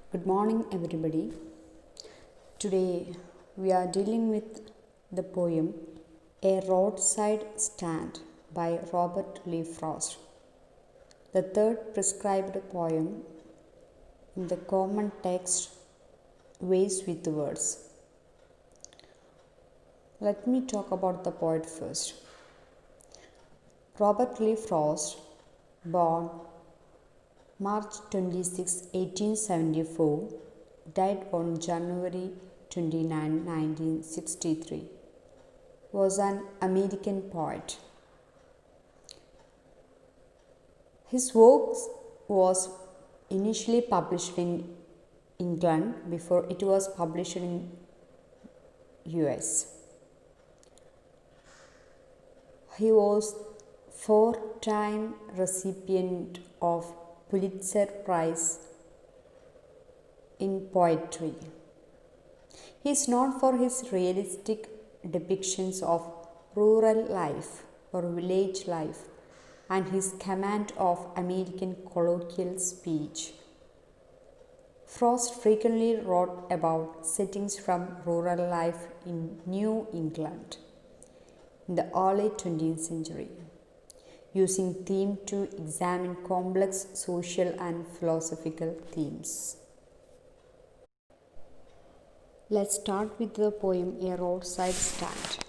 Good morning, everybody. Today we are dealing with the poem A Roadside Stand by Robert Lee Frost, the third prescribed poem in the common text Ways with Words. Let me talk about the poet first. Robert Lee Frost, born March 26, 1874, died on January 29, 1963, was an American poet. His works was initially published in England before it was published in US. He was four-time recipient of Pulitzer Prize in Poetry. He is known for his realistic depictions of rural life or village life and his command of American colloquial speech. Frost frequently wrote about settings from rural life in New England in the early 20th century, using theme to examine complex social and philosophical themes. Let's start with the poem A Roadside Stand.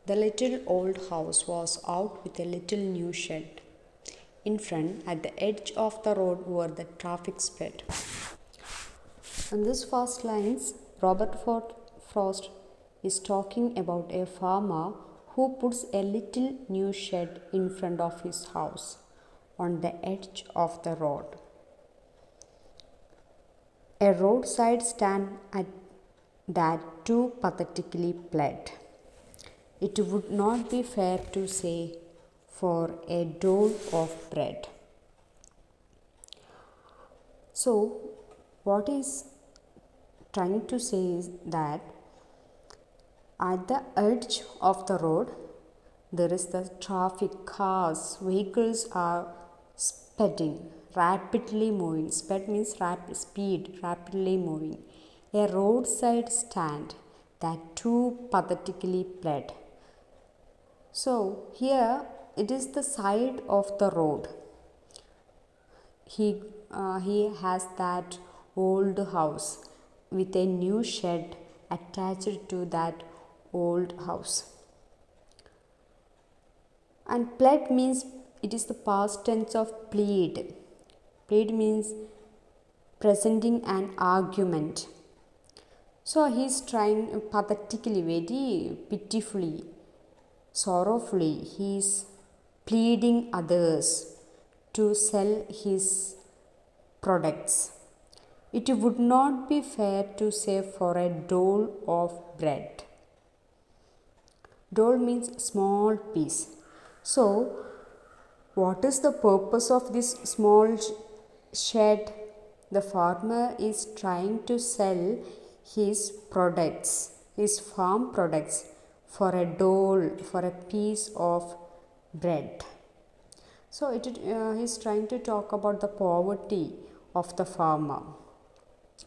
The little old house was out with a little new shed. In front, at the edge of the road where the traffic sped. In these first lines, Robert Frost is talking about a farmer who puts a little new shed in front of his house on the edge of the road. A roadside stand at that too pathetically pled. It would not be fair to say for a dole of bread. So, what is trying to say is that at the edge of the road, there is the traffic, cars, vehicles are speeding, rapidly moving. Speed means speed, rapidly moving. A roadside stand that too pathetically pled. So here it is the side of the road. He has that old house with a new shed attached to that old house. And pled means it is the past tense of plead. Plead means presenting an argument. So he is trying pathetically, very pitifully, sorrowfully, he is pleading others to sell his products. It would not be fair to say for a dole of bread. Dole means small piece. So, what is the purpose of this small shed? The farmer is trying to sell his products, his farm products, for a dole, for a piece of bread. So, he is trying to talk about the poverty of the farmer.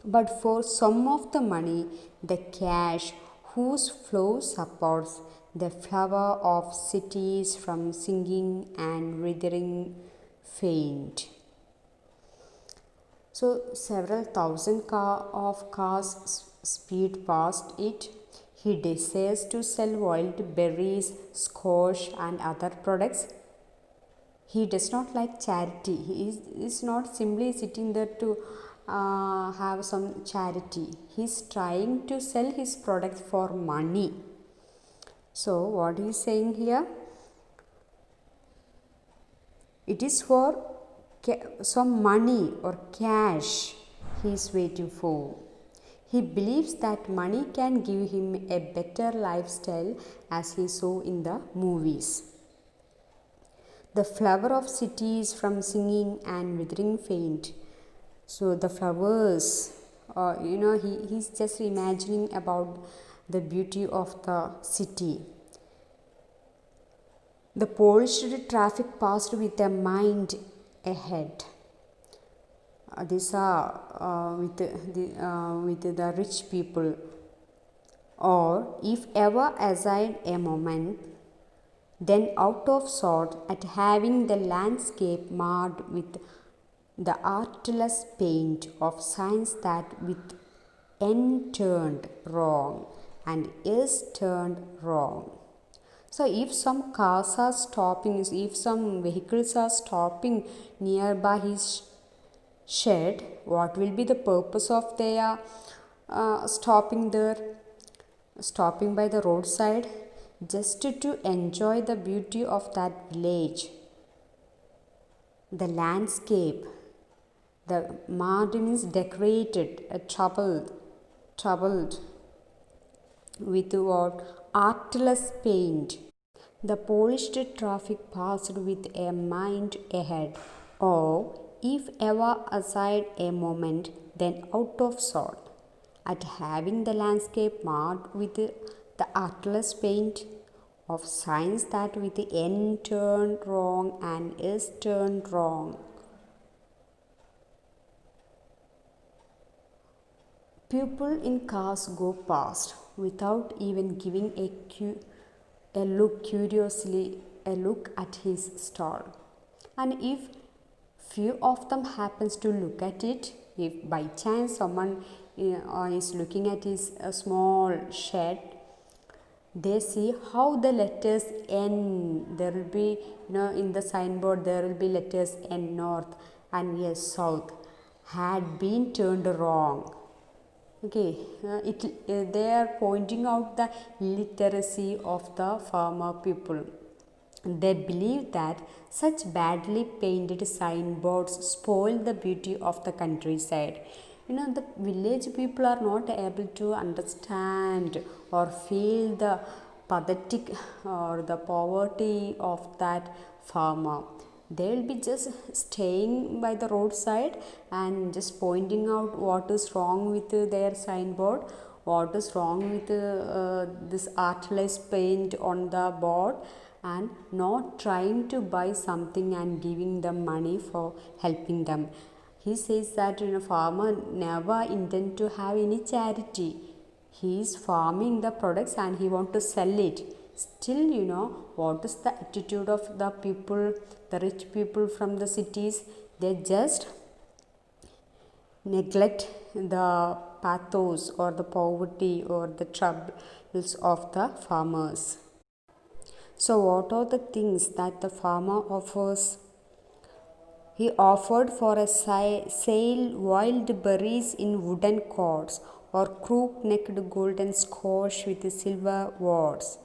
But for some of the money, the cash whose flow supports the flower of cities from singing and withering faint. So several thousand cars speed past it. He desires to sell wild berries, squash and other products. He does not like charity. He is not simply sitting there to have some charity. He is trying to sell his product for money. So what he is saying here? It is for some money or cash he is waiting for. He believes that money can give him a better lifestyle as he saw in the movies. The flower of cities from singing and withering faint. So the flowers, he's just imagining about the beauty of the city. The polished traffic passed with a mind ahead. these are with the rich people. Or if ever aside a moment, then out of sort at having the landscape marred with the artless paint of science that with n turned wrong and is turned wrong. So if some cars are stopping, if some vehicles are stopping nearby his shed, what will be the purpose of their stopping there, stopping by the roadside? Just to enjoy the beauty of that village, the landscape. The margin is decorated, troubled with what? Artless paint. The polished traffic passed with a mind ahead, or if ever aside a moment, then out of sort, at having the landscape marked with the artless paint of signs that with the n turned wrong and is turned wrong. People in cars go past without even giving a look at his stall. And if few of them happens to look at it, if by chance someone is looking at his small shed, they see how the letters N, there will be, in the signboard there will be letters N north and yes south, had been turned wrong. Okay, they are pointing out the illiteracy of the farmer people. They believe that such badly painted signboards spoil the beauty of the countryside. The village people are not able to understand or feel the pathetic or the poverty of that farmer. They will be just staying by the roadside and just pointing out what is wrong with their signboard, what is wrong with this artless paint on the board, and not trying to buy something and giving them money for helping them. He says that farmer never intend to have any charity. He is farming the products and he want to sell it. Still, what is the attitude of the people, the rich people from the cities? They just neglect the pathos or the poverty or the troubles of the farmers. So what are the things that the farmer offers? He offered for a sale wild berries in wooden cords or crook-necked golden squash with silver wards.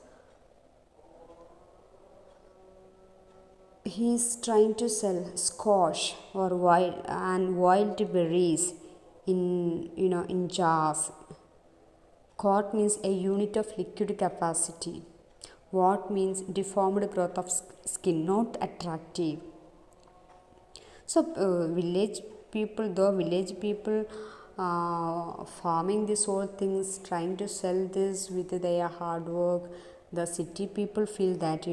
He is trying to sell squash or wild berries in jars. Quart means a unit of liquid capacity. Wart means deformed growth of skin, not attractive. So village people farming these whole things, trying to sell this with their hard work. The city people feel that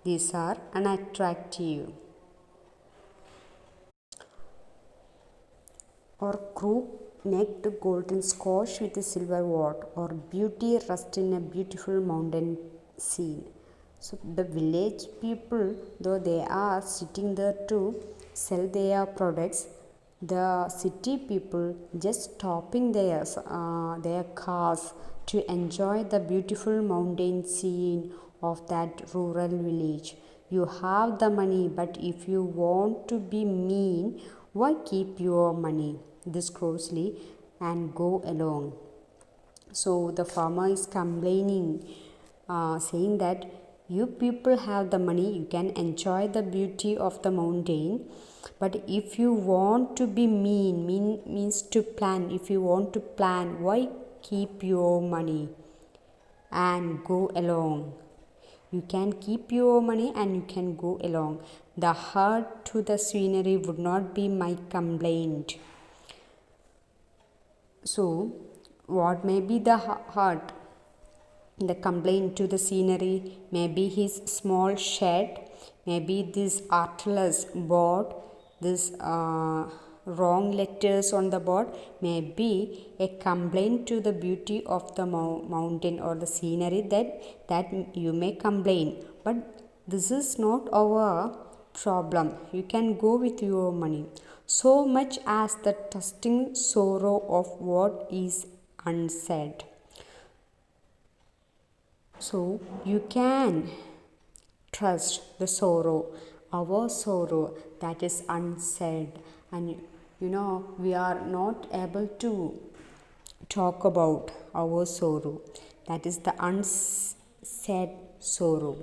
these are unattractive. Or crook-necked golden squash with a silver wart, or beauty rest in a beautiful mountain scene. So the village people, though they are sitting there to sell their products, the city people just stopping their cars to enjoy the beautiful mountain scene of that rural village. You have the money, but if you want to be mean, why keep your money this closely and go along? So the farmer is complaining, saying that you people have the money, you can enjoy the beauty of the mountain, but if you want to be mean means to plan, if you want to plan, why keep your money and go along? You can keep your money and you can go along. The hurt to the scenery would not be my complaint. So what may be the hurt, the complaint to the scenery? Maybe his small shed, maybe this artless board, this wrong letters on the board may be a complaint to the beauty of the mountain or the scenery, that you may complain. But this is not our problem. You can go with your money. So much as the trusting sorrow of what is unsaid. So you can trust the sorrow, our sorrow that is unsaid. And we are not able to talk about our sorrow, that is the unsaid sorrow.